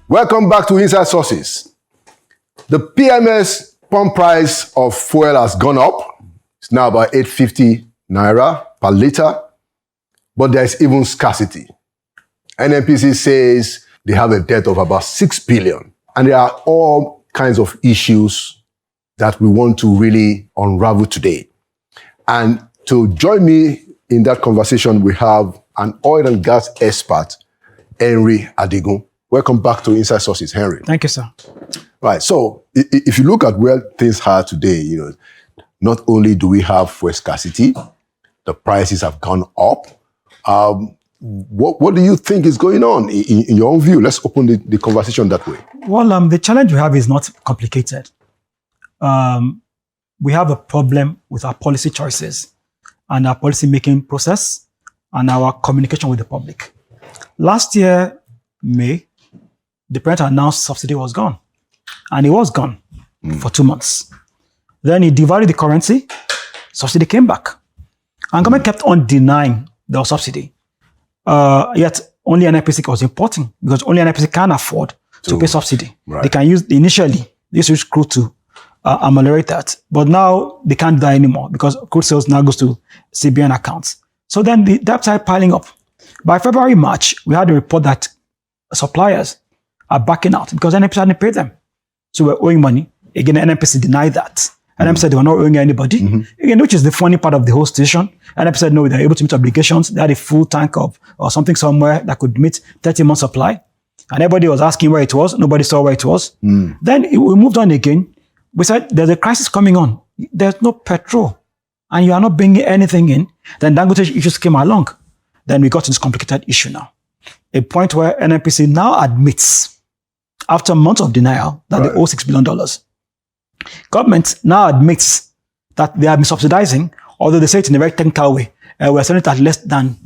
Welcome back to Inside Sources. The PMS pump price of fuel has gone up. It's now about 850 naira per litre, but there is even scarcity. NNPC says they have a debt of about 6 billion, and there are all kinds of issues that we want to really unravel today. And to join me in that conversation, we have an oil and gas expert, Henry Adigun. Welcome back to Inside Sources, Henry. Thank you, sir. Right. So if you look at where things are today, not only do we have fuel scarcity, the prices have gone up. What do you think is going on in your own view? Let's open the conversation that way. Well, the challenge we have is not complicated. We have a problem with our policy choices and our policy making process and our communication with the public. Last year, May, the president announced subsidy was gone. And it was gone for 2 months. Then he devalued the currency, subsidy came back. And government kept on denying the subsidy. Yet only NNPC was importing because only NNPC can afford to pay subsidy. Right. They can use, initially, they used to use crude to ameliorate that. But now they can't do that anymore because crude sales now goes to CBN accounts. So then the debt started piling up. By February, March, we had a report that suppliers are backing out because NNPC hadn't paid them. So we're owing money. Again, NNPC denied that. NNPC said they were not owing anybody. Again, which is the funny part of the whole situation. NNPC said no, they're able to meet obligations. They had a full tank of or something somewhere that could meet 30 months supply. And everybody was asking where it was. Nobody saw where it was. Then we moved on again. We said there's a crisis coming on. There's no petrol. And you are not bringing anything in. Then Dangote issues came along. Then we got to this complicated issue now. A point where NNPC now admits, after months of denial, that they owe $6 billion. Government now admits that they have been subsidizing, although they say it in a very technical way. We're selling it at less than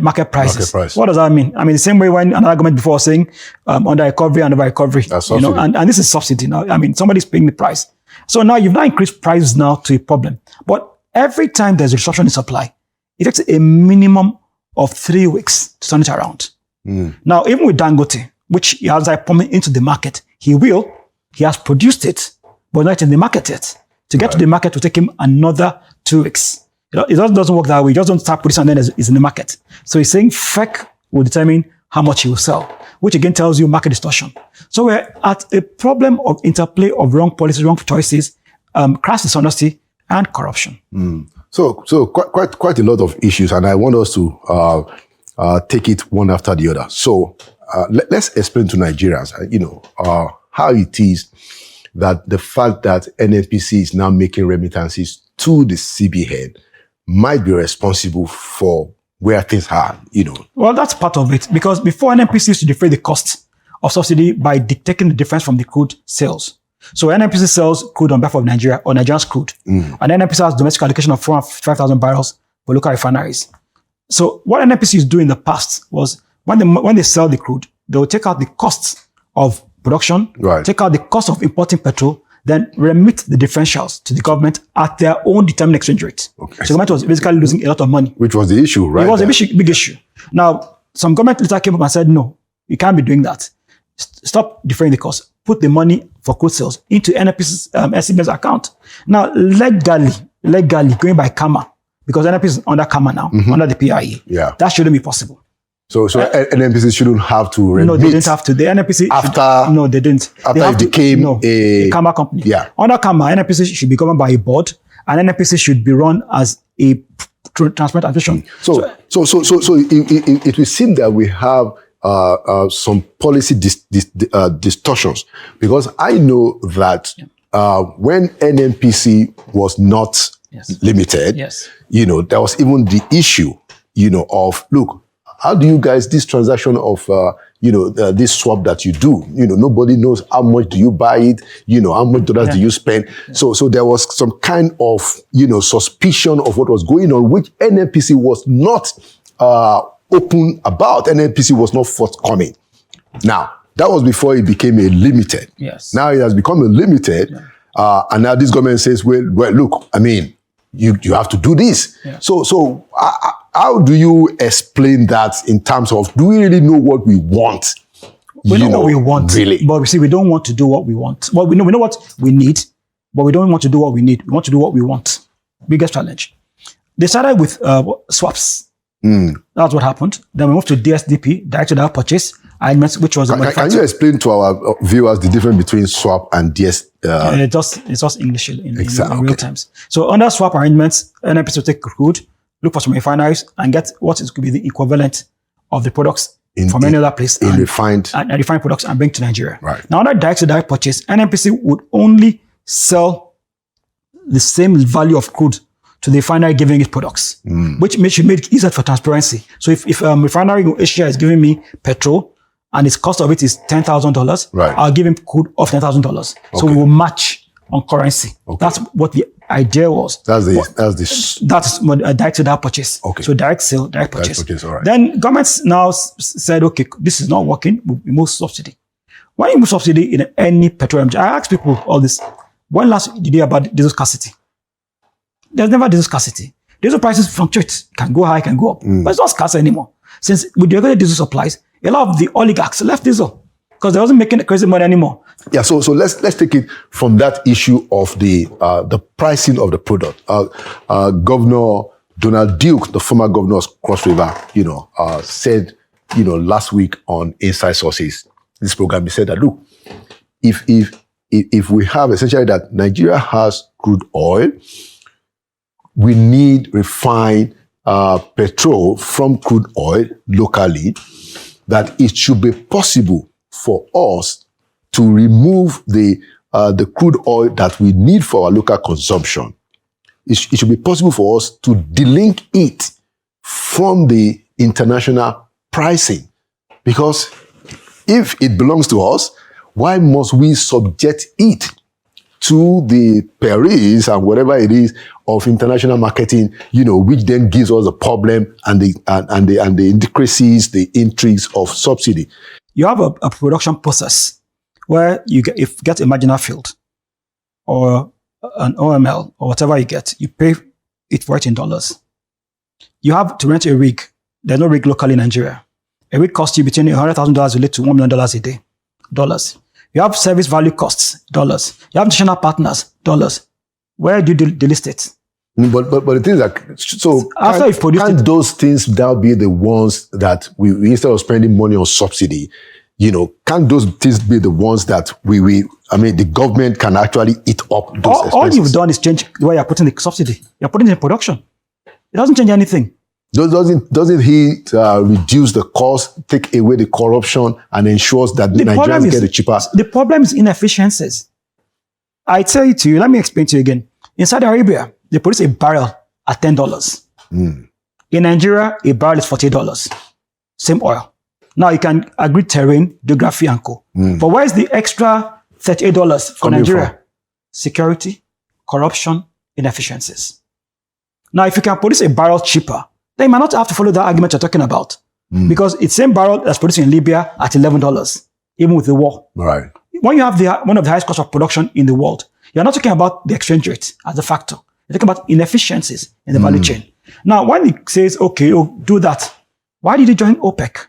market prices. What does that mean? I mean, the same way when another government before was saying under recovery and over recovery. That's and this is subsidy now. I mean, somebody's paying the price. So now you've now increased prices now to a problem. But every time there's a disruption in supply, it takes a minimum of 3 weeks to turn it around. Now, even with Dangote, which he has pumping into the market, he has produced it, but not in the market yet. To get to the market will take him another 2 weeks. It doesn't work that way. He just don't start producing and then it's in the market. So he's saying FEC will determine how much he will sell, which again tells you market distortion. So we're at a problem of interplay of wrong policies, wrong choices, crass dishonesty, and corruption. So quite a lot of issues, and I want us to take it one after the other. So let's explain to Nigerians, how it is that the fact that NNPC is now making remittances to the CBN might be responsible for where things are, Well, that's part of it, because before NNPC used to defray the cost of subsidy by taking the difference from the crude sales. So NNPC sells crude on behalf of Nigeria, or Nigerian's crude. And NNPC has domestic allocation of 455,000 barrels for local refineries. So what NNPC is doing in the past was when they sell the crude, they will take out the costs of production, take out the cost of importing petrol, then remit the differentials to the government at their own determined exchange rate. So the government was basically losing a lot of money. Which was the issue, right? It was a big issue. Now, some government later came up and said, no, you can't be doing that. Stop defraying the cost. Put the money for crude sales into NNPC's SCB's account. Now, legally, going by KAMA, because NNPC is under KAMA now, under the PIE. That shouldn't be possible. So NNPC shouldn't have to remit. No, they didn't have to. The NNPC no, they didn't. After it became a KAMA company. Under KAMA, NNPC should be governed by a board, and NNPC should be run as a transparent administration. So it will seem that we have some policy distortions, because I know that when NNPC was not limited, there was even the issue, of, look, how do you guys, this transaction of, this swap that you do, nobody knows how much do you buy it, how much dollars do you spend. So there was some kind of, suspicion of what was going on, which NNPC was not open about. NNPC was not forthcoming. Now, that was before it became a limited. Now it has become a limited. And now this government says, well, look, I mean, you have to do this. So how do you explain that in terms of, do we really know what we want? We know what we want, really. but we see we don't want to do what we want. Well, we know what we need, but we don't want to do what we need. We want to do what we want. Biggest challenge. They started with swaps. That's what happened. Then we moved to DSDP, direct to direct purchase arrangements, which was Can you explain to our viewers the difference between swap and DS? It's just English in real times. So under swap arrangements, NNPC will take crude, look for some refineries, and get what is could be the equivalent of the products from any other place in refined products and bring to Nigeria. Right. Now under direct to direct purchase, NNPC would only sell the same value of crude to the refinery giving it products, which should make it easier for transparency. So if refinery in Asia is giving me petrol and its cost of it is $10,000, right, I'll give him crude of $10,000. So we will match on currency. Okay. That's what the idea was. That's direct to direct purchase. Okay. So direct sale, direct purchase. All right. Then governments now said, okay, this is not working. We move subsidy. When you move subsidy in any petroleum, I ask people all this. When last did you hear about diesel scarcity? There's never diesel scarcity. Diesel prices fluctuate, can go high, can go up, but it's not scarce anymore. Since with the regular diesel supplies, a lot of the oligarchs left diesel because they wasn't making crazy money anymore. Yeah, so let's take it from that issue of the pricing of the product. Governor Donald Duke, the former governor of Cross River, said, last week on Inside Sources, this program, he said that look, if we have essentially that Nigeria has crude oil, we need refined petrol from crude oil locally, that it should be possible for us to remove the crude oil that we need for our local consumption. It should be possible for us to delink it from the international pricing. Because if it belongs to us, why must we subject it to the perils and whatever it is of international marketing, which then gives us a problem and the intricacies, the intrigues of subsidy. You have a production process where you get a marginal field or an OML or whatever you get, you pay it for it in dollars. You have to rent a rig. There's no rig locally in Nigeria. A rig costs you between $100,000 related to $1 million a day, dollars. You have service value costs, dollars. You have international partners, dollars. Where do you delist it? But the things that, so after you've produced can't those things now be the ones that we instead of spending money on subsidy, can't those things be the ones that the government can actually eat up those expenses? All you've done is change where you're putting the subsidy. You're putting it in production. It doesn't change anything. Doesn't he reduce the cost, take away the corruption, and ensures that the Nigerians get it cheaper? The problem is inefficiencies. I tell you to you, let me explain to you again. In Saudi Arabia, they produce a barrel at $10. In Nigeria, a barrel is $40. Same oil. Now you can agree terrain, geography, and co. But where is the extra $38 for Nigeria? Security, corruption, inefficiencies. Now, if you can produce a barrel cheaper, then you might not have to follow that argument you're talking about. Because it's the same barrel that's produced in Libya at $11, even with the war. Right. When you have one of the highest costs of production in the world, you're not talking about the exchange rate as a factor. You're talking about inefficiencies in the value chain. Now, when it says, okay, do that, why did you join OPEC?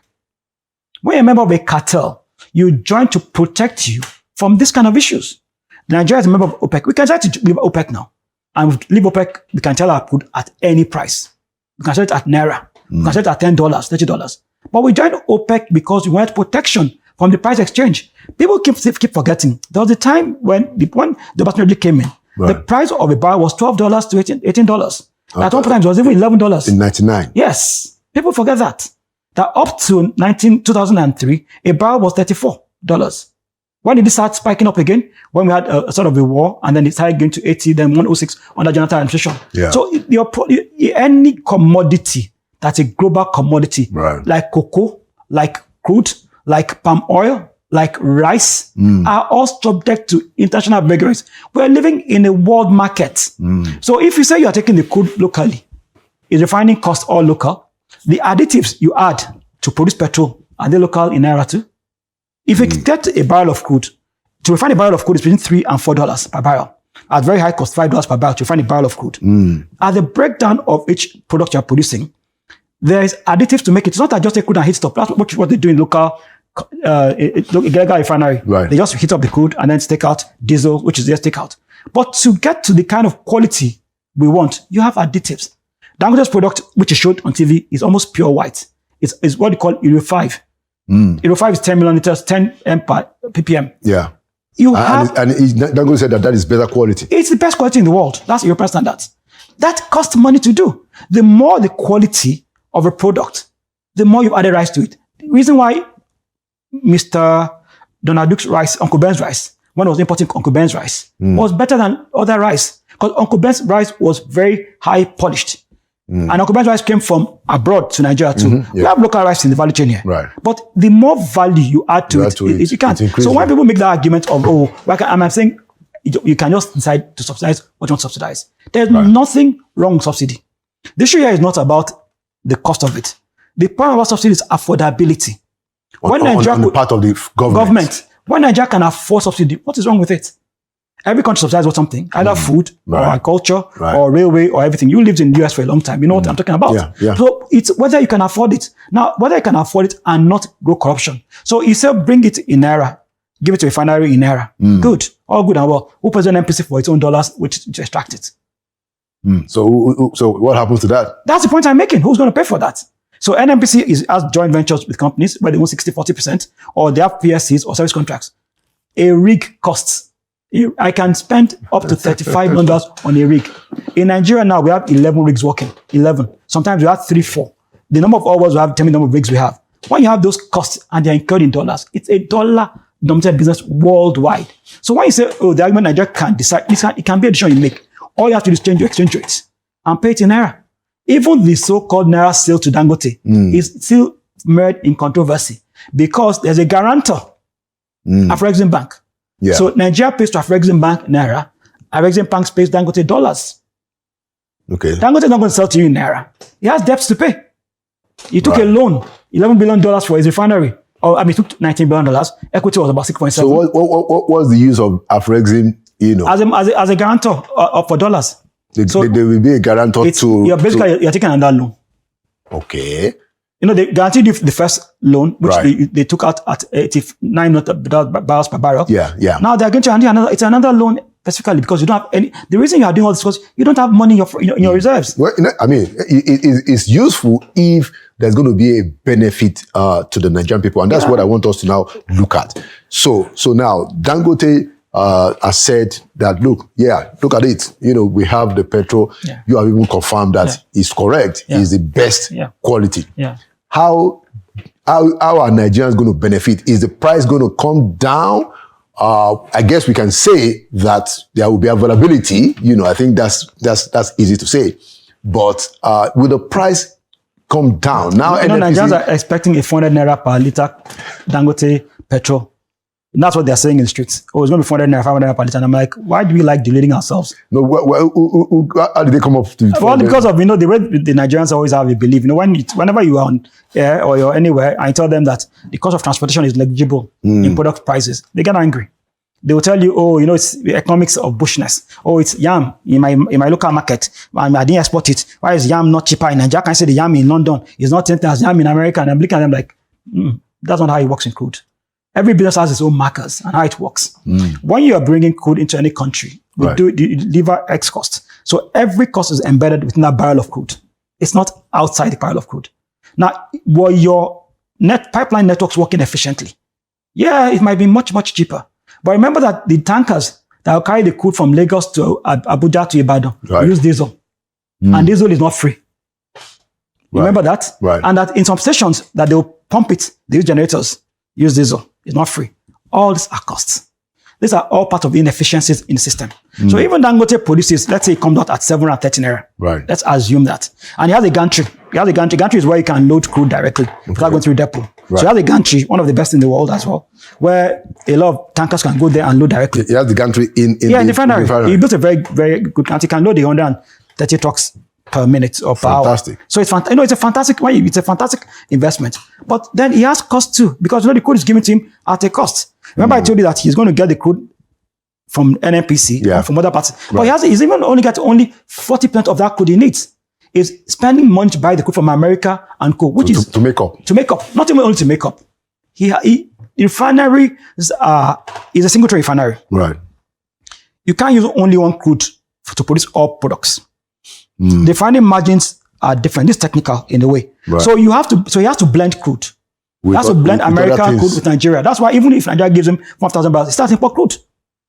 When you're a member of a cartel, you join to protect you from this kind of issues. Nigeria is a member of OPEC. We can try to leave OPEC now. And leave OPEC, we can tell our crude at any price. We can sell it at Naira. We can sell it at $10, $30. But we joined OPEC because we wanted protection from the price exchange. People keep forgetting. There was a time when the opportunity came in. Right. The price of a barrel was $12 to $18. At one point, it was even $11. In 99. Yes. People forget that. That up to 2003, a barrel was $34. When did it start spiking up again? When we had a sort of a war, and then it started going to 80, then 106 under Jonathan administration. Yeah. So any commodity that's a global commodity, right, like cocoa, like crude, like palm oil, like rice, are all subject to international vagaries. We're living in a world market. So if you say you are taking the crude locally, is refining cost all local? The additives you add to produce petrol, are they local in Naira too? If you get a barrel of crude, to refine a barrel of crude is between $3 and $4 per barrel. At very high cost, $5 per barrel to refine a barrel of crude. At the breakdown of each product you're producing, there is additives to make it. It's not that just a crude and heat stop. That's what they do in local illegal refinery. Right. They just heat up the crude and then take out diesel, which is just take out. But to get to the kind of quality we want, you have additives. Dangote's product, which is showed on TV, is almost pure white. It's what they call Euro 5. Euro 5 is 10 million liters, 10 ppm. Yeah. Dangote said that is better quality. It's the best quality in the world. That's European standards. That costs money to do. The more the quality of a product, the more you've added rice to it. The reason why Mr. Donald Duke's rice, Uncle Ben's rice, when I was importing Uncle Ben's rice, was better than other rice. Because Uncle Ben's rice was very high polished. And Uncle Ben's rice came from abroad to Nigeria too. We have local rice in the value chain here. Right. But the more value you add to it, you can't. So when people make that argument of, I'm saying you can just decide to subsidize what you want to subsidize. There's nothing wrong with subsidy. The issue here is not about the cost of it. The point about subsidy is affordability. On the part of the government. When Nigeria can afford subsidy, what is wrong with it? Every country subsidizes something, either food or agriculture or railway or everything. You lived in the US for a long time. You know what I'm talking about. Yeah. So it's whether you can afford it. Now, whether you can afford it and not grow corruption. So you say bring it in Naira, give it to a refinery in Naira. Good. All good and well. Who pays NNPC for its own dollars, which to extract it? So what happens to that? That's the point I'm making. Who's going to pay for that? So NNPC has joint ventures with companies where they own 60-40%, or they have PSCs or service contracts. A rig costs. I can spend up to $35 million on a rig. In Nigeria now, we have 11 rigs working. 11. Sometimes we have 3-4. The number of hours we have, tell me the number of rigs we have. When you have those costs and they're incurred in dollars, it's a dollar-denominated business worldwide. So when you say, the argument Nigeria can't decide, it can be a decision you make. All you have to do is change your exchange rates and pay it in Naira. Even the so-called Naira sale to Dangote is still mired in controversy because there's a guarantor, Afrexim Bank. Yeah. So Nigeria pays to Afrexim Bank Naira, Afrexim Bank pays Dangote dollars. Okay. Dangote is not going to sell to you in Naira. He has debts to pay. He took a loan, $11 billion for his refinery. He took $19 billion. Equity was about 6.7. So what was the use of Afrexim, As a guarantor for dollars. They will be a guarantor to... You're taking another loan. Okay. They guaranteed you the first loan, which they took out at $89 barrels per barrel. Yeah. Now they're going to hand you it's another loan specifically because you don't have any. The reason you are doing all this is because you don't have money in your reserves. Well, it's useful if there's going to be a benefit to the Nigerian people, and that's what I want us to now look at. So now Dangote has said that look at it. We have the petrol. Yeah. You have even confirmed that it's correct. It's the best quality. Yeah. How are Nigerians going to benefit? Is the price going to come down? I guess we can say that there will be availability. I think that's easy to say. But will the price come down? Now, Nigerians are expecting a 400 naira per liter Dangote petrol. And that's what they're saying in the streets. It's going to be 400 naira, 500 naira per liter. And I'm like, why do we like deluding ourselves? No, how did they come up to it? Well, because of, the way the Nigerians always have a belief. Whenever you are on air or you're anywhere, I tell them that the cost of transportation is negligible in product prices. They get angry. They will tell you, it's the economics of bushness. It's yam in my local market. I didn't export it. Why is yam not cheaper in Nigeria? I can say the yam in London is not 10 times yam in America. And I'm looking at them like, that's not how it works in crude. Every business has its own markers and how it works. When you are bringing crude into any country, you deliver X cost. So every cost is embedded within that barrel of crude. It's not outside the barrel of crude. Now, were your pipeline networks working efficiently? Yeah, it might be much, much cheaper. But remember that the tankers that will carry the crude from Lagos to Abuja to Ibadan use diesel. And diesel is not free. Remember that? Right. And that in some stations that they will pump it, they use generators, use diesel. It's not free. All these are costs. These are all part of the inefficiencies in the system. So even Dangote produces, let's say it comes out at 730 naira. Right. Let's assume that. And he has a gantry. Gantry is where you can load crude directly without going through depot. Right. So he has a gantry, one of the best in the world as well, where a lot of tankers can go there and load directly. He has the gantry in the refinery. He built a very, very good gantry. He can load 130 trucks per minute or per hour. So it's it's a fantastic investment. But then he has cost too, because the crude is given to him at a cost. Remember I told you that he's going to get the crude from NNPC or from other parts. But he's even only got 40% of that crude he needs. He's spending money to buy the crude from America and co, which is to make up. To make up. Not even only to make up. The refinery is a single trade refinery. Right. You can't use only one crude to produce all products. The refining margins are different. This is technical in a way. Right. So he has to blend crude. He has to blend American crude with Nigeria. That's why even if Nigeria gives him 1,000 barrels, he starts import crude.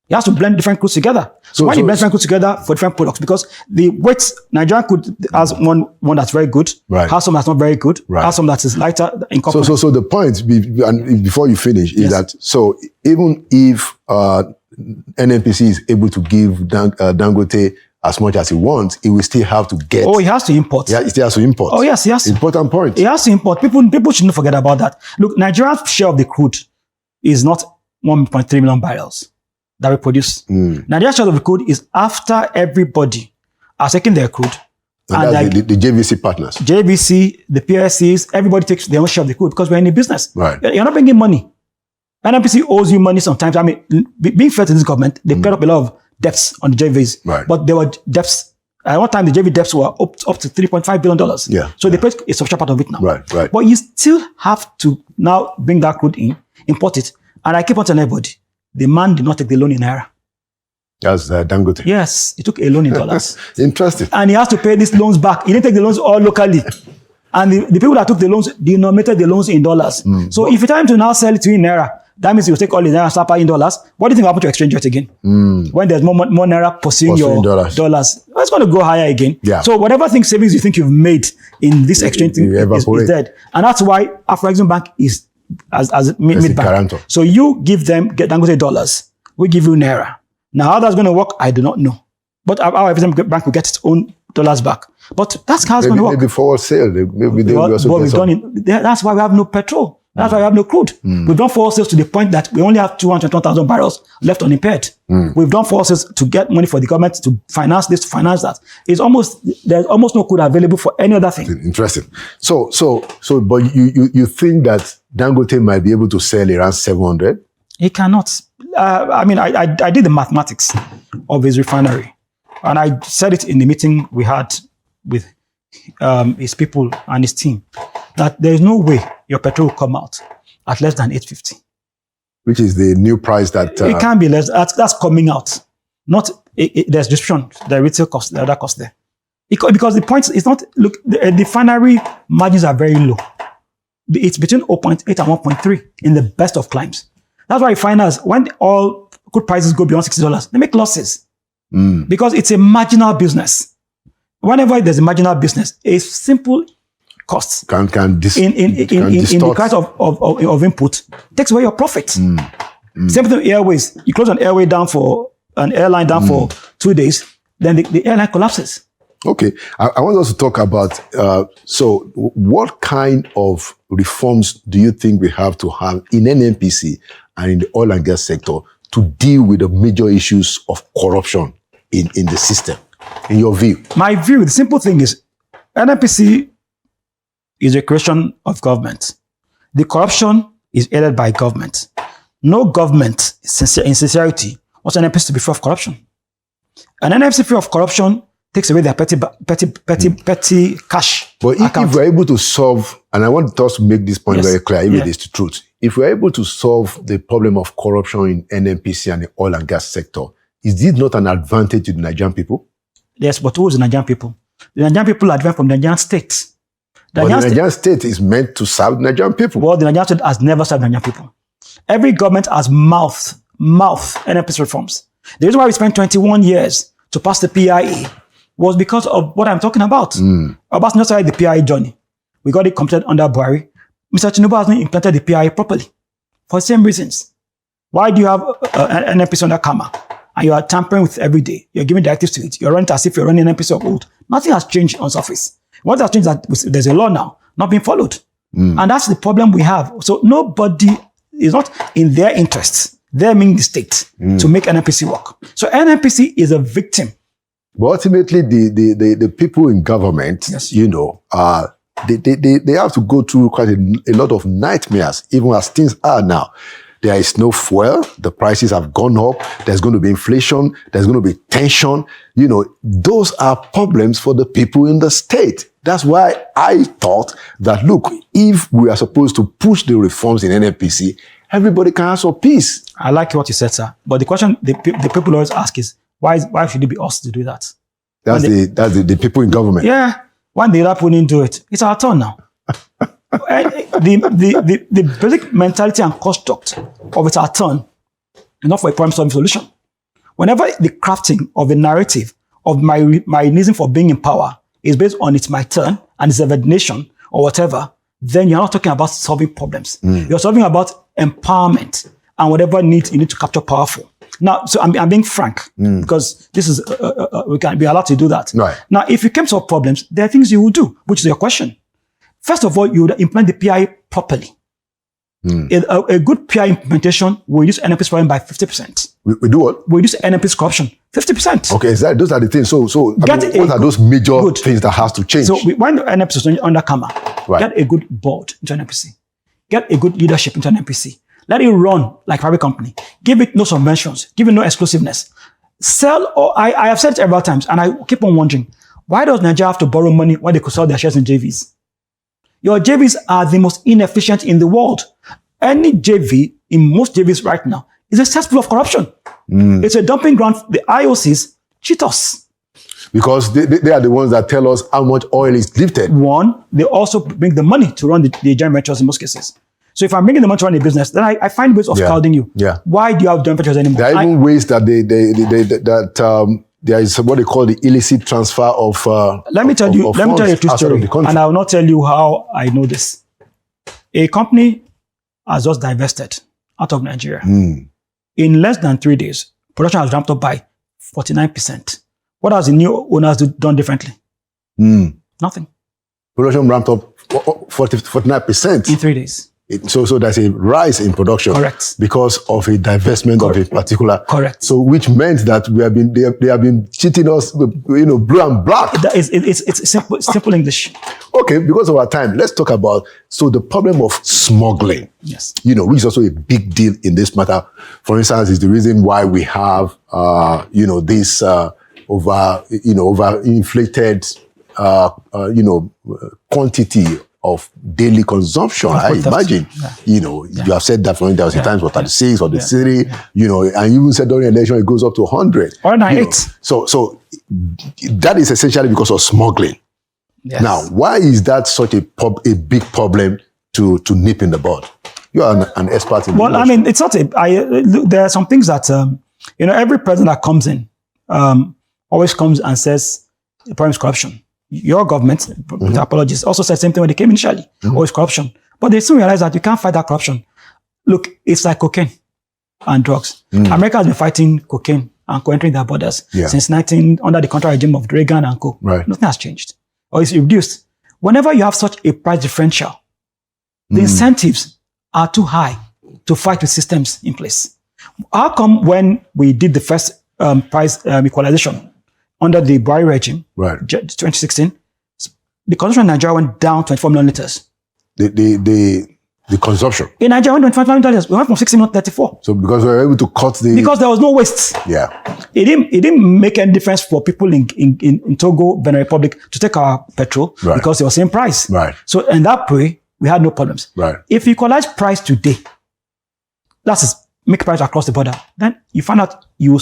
He has to blend different crudes together. So when he blends different crudes together for different products, because the weights, Nigerian crude has one that's very good, has some that's not very good, has some that is lighter in copper. So the point, and before you finish, is that so even if NNPC is able to give Dangote as much as he wants, he will still have to get. Oh, he has to import. Yeah, he still has to import. Oh, yes, yes. Important point. He has to import. People shouldn't forget about that. Look, Nigeria's share of the crude is not 1.3 million barrels that we produce. Nigeria's share of the crude is after everybody has taken their crude. And that's the JVC partners. JVC, the PSCs, everybody takes their own share of the crude because we're in the business. Right. You're not bringing money. NNPC owes you money sometimes. I mean, being fair to this government, they paid up a lot of debts on the JVs. Right. But there were debts. At one time, the JV debts were up to $3.5 billion. Yeah. So they paid a substantial part of it now. Right. But you still have to now bring that crude in, import it. And I keep on telling everybody, the man did not take the loan in naira. That's Dangote. Yes, he took a loan in dollars. Interesting. And he has to pay these loans back. He didn't take the loans all locally. And the people that took the loans denominated the loans in dollars. So if you tell him to now sell it to you in naira, that means you take all the naira and start paying dollars. What do you think will happen to exchange rate again? When there's more naira pursuing your dollars. Well, it's going to go higher again. Yeah. So whatever savings you think you've made in this exchange thing is dead. And that's why Afro-Exim Bank is as mid-bank. So you give them, get Dangote dollars. We give you naira. Now how that's going to work, I do not know. But our Exim Bank will get its own dollars back. But that's how it's going to work. Maybe forward sale. Maybe they will also get some. That's why we have no petrol. That's why we have no crude. We've done forward sales to the point that we only have 221,000 barrels left unimpaired. We've done forward sales to get money for the government to finance this, to finance that. There's almost no crude available for any other thing. Interesting. So, but you think that Dangote might be able to sell around 700? He cannot. I did the mathematics of his refinery, and I said it in the meeting we had with his people and his team, that there is no way your petrol will come out at less than 850. Which is the new price that... it can't be less. That's coming out. Not there's distribution, the retail cost, the other cost there. Because the point is not, look, the refinery margins are very low. It's between 0.8 and 1.3 in the best of climes. That's why refiners, when all crude prices go beyond $60, they make losses. Because it's a marginal business. Whenever there's a marginal business, a simple costs in the price of input takes away your profit. Same thing airways. You close an airline down for 2 days, then the airline collapses. Okay, I want us to talk about, so what kind of reforms do you think we have to have in NNPC and in the oil and gas sector to deal with the major issues of corruption in the system, in your view? My view, the simple thing is, NNPC is a creation of government. The corruption is aided by government. No government, in sincerity, wants NNPC to be free of corruption. An NNPC free of corruption takes away their petty cash. But if we're able to solve, and I want us to make this point very clear, if it is the truth, if we're able to solve the problem of corruption in NNPC and the oil and gas sector, is this not an advantage to the Nigerian people? Yes, but who is the Nigerian people? The Nigerian people are different from the Nigerian state. The Nigerian state is meant to serve the Nigerian people. Well, the Nigerian state has never served the Nigerian people. Every government has mouth NNPC reforms. The reason why we spent 21 years to pass the PIA was because of what I'm talking about. Obasanjo started the PIA journey. We got it completed under Buhari. Mr. Tinubu has not implemented the PIA properly for the same reasons. Why do you have an NNPC under Kama and you are tampering with it every day? You're giving directives to it. You're running as if you're running NNPC of old. Nothing has changed on surface. What has changed is that there's a law now not being followed. And that's the problem we have. So nobody is not in their interests, they mean the state, to make NNPC work. So NNPC is a victim. But ultimately, the people in government, you know, they have to go through quite a lot of nightmares, even as things are now. There is no fuel. The prices have gone up. There's going to be inflation. There's going to be tension. You know, those are problems for the people in the state. That's why I thought that, look, if we are supposed to push the reforms in NNPC, everybody can ask for peace. I like what you said, sir. But the question the people always ask is, why should it be us to do that? That's the people in government. Yeah. When the other people didn't do it, it's our turn now. the basic mentality and construct of it's our turn is not for a problem-solving solution. Whenever the crafting of a narrative of my reason for being in power is based on it's my turn and it's a nation or whatever, then you're not talking about solving problems. You're solving about empowerment and whatever needs you need to capture power for. Now, so I'm being frank because this is we can be allowed to do that. Right. Now, if you came to solve problems, there are things you will do, which is your question. First of all, you would implement the PI properly. A good PI implementation will reduce NNPC's problem by 50%. We do what? We reduce NNPC's corruption 50%. Okay, those are the things. So what are those major things that has to change? So when the NNPC is under camera, get a good board into NNPC. Get a good leadership into NNPC. Let it run like a private company. Give it no subventions. Give it no exclusiveness. Sell, or I have said it several times, and I keep on wondering, why does Nigeria have to borrow money when they could sell their shares in JVs? Your JVs are the most inefficient in the world. Any JV, in most JVs right now, is a cesspool of corruption. It's a dumping ground. The IOCs cheat us. Because they are the ones that tell us how much oil is lifted. One, they also bring the money to run the joint ventures in most cases. So if I'm bringing the money to run a business, then I find ways of crowding you. Yeah. Why do you have joint ventures anymore? There are even ways that there is what they call the illicit transfer of let me tell you a true story, and I will not tell you how I know this. A company has just divested out of Nigeria. In less than 3 days, production has ramped up by 49%. What has the new owners done differently? Nothing. Production ramped up 49% in 3 days. So there's a rise in production. Correct. Because of a divestment of a particular. Correct. So which meant that they have been cheating us, blue and black. It's simple English. Okay, because of our time, let's talk about the problem of smuggling. Yes. Which is also a big deal in this matter. For instance, is the reason why we have this over inflated quantity of daily consumption. I imagine, you have said that for me, there was a time for 36 or the city, and you even said during election it goes up to 100. Or 98. So that is essentially because of smuggling. Yes. Now, why is that such a big problem to nip in the bud? You are an expert in. Well, I mean, it's not there are some things that every president that comes in always comes and says the problem is corruption. Your government, with apologies, also said the same thing when they came initially. Always corruption. But they soon realized that you can't fight that corruption. Look, it's like cocaine and drugs. America has been fighting cocaine and co-entering their borders since under the contract regime of Reagan and co. Right. Nothing has changed. Or it's reduced. Whenever you have such a price differential, the incentives are too high to fight with systems in place. How come when we did the first price equalization under the Buhari regime, 2016, the consumption in Nigeria went down 24 million liters. The consumption in Nigeria went 25 million liters. We went from 60 million to 34. So because we were able to cut because there was no waste. Yeah, it didn't make any difference for people in Togo, Benin Republic to take our petrol because it was the same price. Right. So in that way, we had no problems. Right. If you equalize price today, that's make price across the border, then you find out you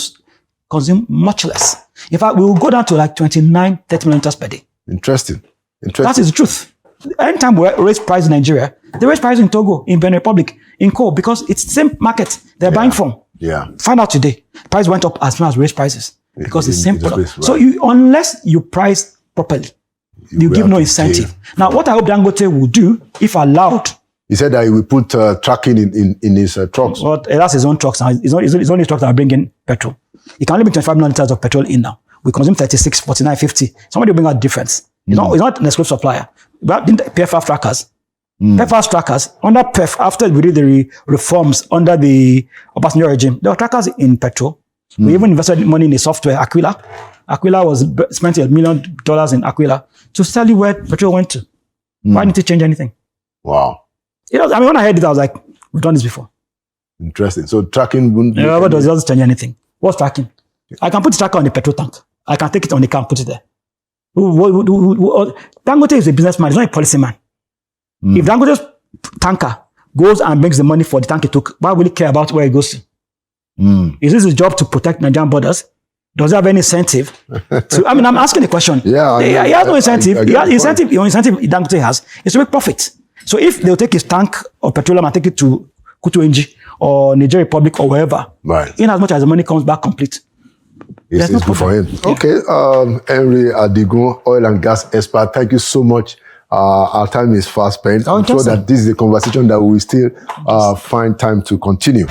consume much less. In fact, we will go down to like 29, 30 million liters per day. Interesting. That is the truth. Anytime we raise price in Nigeria, they raise price in Togo, in Benin Republic, in coal, because it's the same market they're buying from. Yeah. Find out today, price went up as soon as raised prices because it's the same product. So unless you price properly, you give no incentive. Now, what I hope Dangote will do, if allowed. He said that he will put tracking in his trucks. Well, that's his own trucks. It's only his trucks that are bringing petrol. It can only be 25 million liters of petrol in now. We consume 36, 49, 50. Somebody will bring out difference. It's not an exclusive supplier. But didn't PFR trackers? PFR trackers, under PEF, after we did the reforms under the Obasanjo regime, there were trackers in petrol. We even invested money in a software, Aquila. Aquila was spent $1 million in Aquila to tell you where petrol went to. Why didn't it change anything? Wow. When I heard it, I was like, we've done this before. Interesting. So tracking wouldn't... But it doesn't change anything. What's tracking? I can put the tracker on the petrol tank. I can take it on the car and put it there. Dangote is a businessman, he's not a policyman. If Dangote's tanker goes and brings the money for the tank he took, why will he care about where it goes to? Is this his job to protect Nigerian borders? Does he have any incentive? I'm asking the question. He has no incentive. The incentive Dangote has is to make profit. So if they'll take his tank of petroleum and take it to Kutu or Niger Republic or wherever, in as much as the money comes back complete, it's no good for him. Okay, Henry Adigun, oil and gas expert, thank you so much. Our time is fast spent. I'm sure that this is a conversation that we will still find time to continue.